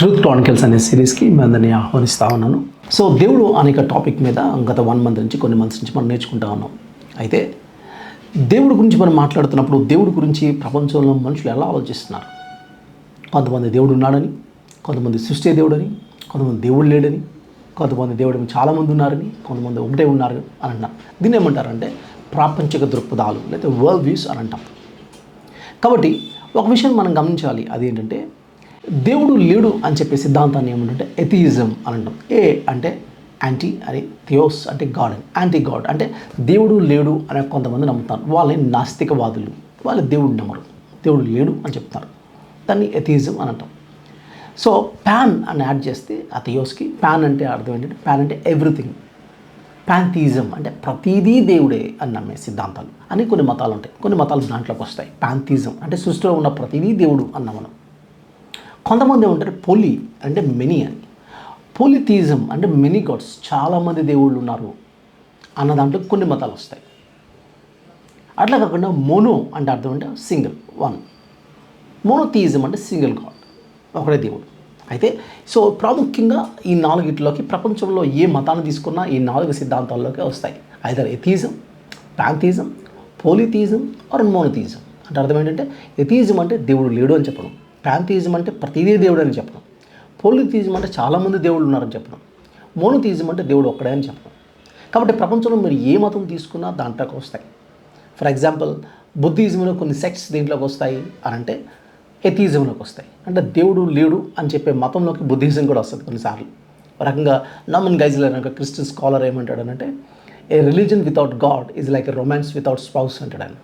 Truth Chronicles అనే సిరీస్కి మీ అందరినీ ఆహ్వానిస్తూ ఉన్నాను. సో దేవుడు అనేక టాపిక్ మీద గత 1 మంత్ నుంచి కొన్ని మంత్స్ నుంచి మనం నేర్చుకుంటా ఉన్నాం. అయితే దేవుడి గురించి మనం మాట్లాడుతున్నప్పుడు దేవుడి గురించి ప్రపంచంలో మనుషులు ఎలా ఆలోచిస్తున్నారు? కొంతమంది దేవుడు ఉన్నాడని, కొంతమంది సృష్టి దేవుడని, కొంతమంది దేవుడు లేడని, కొంతమంది దేవుడు చాలామంది ఉన్నారని, కొంతమంది ఒకటే ఉన్నారు అని అంటాం. దీన్ని ఏమంటారంటే ప్రాపంచిక దృక్పథాలు లేదా వరల్డ్ వ్యూస్ అని అంటాం. కాబట్టి ఒక విషయం మనం గమనించాలి, అదేంటంటే దేవుడు లేడు అని చెప్పే సిద్ధాంతాన్ని ఏమంటే ఎథియిజం అని అంటాం. ఏ అంటే యాంటీ అని, థియోస్ అంటే గాడ్ అని, యాంటీ గాడ్ అంటే దేవుడు లేడు అని కొంతమంది నమ్ముతారు. వాళ్ళని నాస్తికవాదులు, వాళ్ళు దేవుడు నమ్మరు, దేవుడు లేడు అని చెప్తారు. దాన్ని ఎథియిజం అని అంటాం. సో పాన్ అని యాడ్ చేస్తే ఆ థియోస్కి పాన్ అంటే అర్థం ఏంటంటే పాన్ అంటే ఎవ్రీథింగ్. పాంథియిజం అంటే ప్రతిదీ దేవుడే అని నమ్మే సిద్ధాంతాలు అని కొన్ని మతాలు ఉంటాయి. కొన్ని మతాలు దాంట్లోకి వస్తాయి. పాంథియిజం అంటే సృష్టిలో ఉన్న ప్రతిదీ దేవుడు అని నమ్మడం. కొంతమంది ఏమంటారు పోలి అంటే మెనీ అని. పోలిథియిజం అంటే మెనీ గాడ్స్, చాలామంది దేవుళ్ళు ఉన్నారు అన్న దాంట్లో కొన్ని మతాలు వస్తాయి. అట్లా కాకుండా మోనో అంటే అర్థం అంటే సింగిల్ వన్. మోనోథియిజం అంటే సింగిల్ గాడ్, ఒకడే దేవుడు. అయితే సో ప్రాముఖ్యంగా ఈ నాలుగిట్లోకి ప్రపంచంలో ఏ మతాన్ని తీసుకున్నా ఈ 4 సిద్ధాంతాల్లోకి వస్తాయి. Either atheism, pantheism, polytheism or monotheism. అంటే అర్థం ఏంటంటే ఎథియిజం అంటే దేవుడు లేడు అని చెప్పడం, పాంథియిజం అంటే ప్రతిదీ దేవుడు అని చెప్పడం, పోలిథియిజం అంటే చాలామంది దేవుళ్ళు ఉన్నారని చెప్పడం, మోనోథియిజం అంటే దేవుడు ఒక్కడే అని చెప్పడం. కాబట్టి ప్రపంచంలో మీరు ఏ మతం తీసుకున్నా దాంట్లోకి వస్తాయి. ఫర్ ఎగ్జాంపుల్ బుద్ధిజంలో కొన్ని సెక్ట్స్ దీంట్లోకి వస్తాయి అని అంటే ఎథియిజంలోకి వస్తాయి. అంటే దేవుడు లేడు అని చెప్పే మతంలోకి బుద్ధిజం కూడా వస్తుంది కొన్నిసార్లు. ఒక రకంగా నామన్ గైజ్లర్ అనే ఒక క్రిస్టియన్ స్కాలర్ ఏమంటాడనంటే a religion without God is like a romance without spouse అంటాడు ఆయన.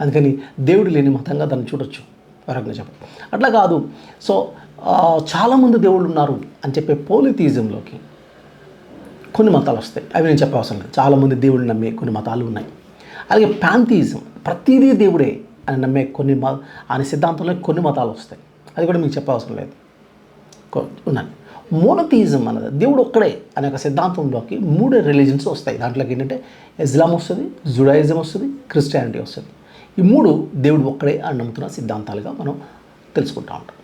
అందుకని దేవుడు లేని మతంగా దాన్ని చూడొచ్చు రకంగా చెప్పండి. అట్లా కాదు, సో చాలామంది దేవుళ్ళు ఉన్నారు అని చెప్పే పోలిథియిజంలోకి కొన్ని మతాలు వస్తాయి. అవి నేను చెప్పవసరం లేదు. చాలామంది దేవుళ్ళు నమ్మే కొన్ని మతాలు ఉన్నాయి. అలాగే పాంథియిజం ప్రతిదీ దేవుడే అని నమ్మే కొన్ని అనే సిద్ధాంతంలో కొన్ని మతాలు వస్తాయి. అది కూడా మీకు చెప్పవసరం లేదు, ఉన్నాను. మోనోథియిజం అన్నది దేవుడు ఒక్కడే అనే ఒక సిద్ధాంతంలోకి 3 రిలీజన్స్ వస్తాయి. దాంట్లోకి ఏంటంటే ఇస్లాం వస్తుంది, జుడాయిజం వస్తుంది, క్రిస్టియానిటీ వస్తుంది. ఈ 3 దేవుడు ఒక్కడే అని నమ్ముతున్న సిద్ధాంతాలుగా మనం తెలుసుకుంటూ ఉంటాం.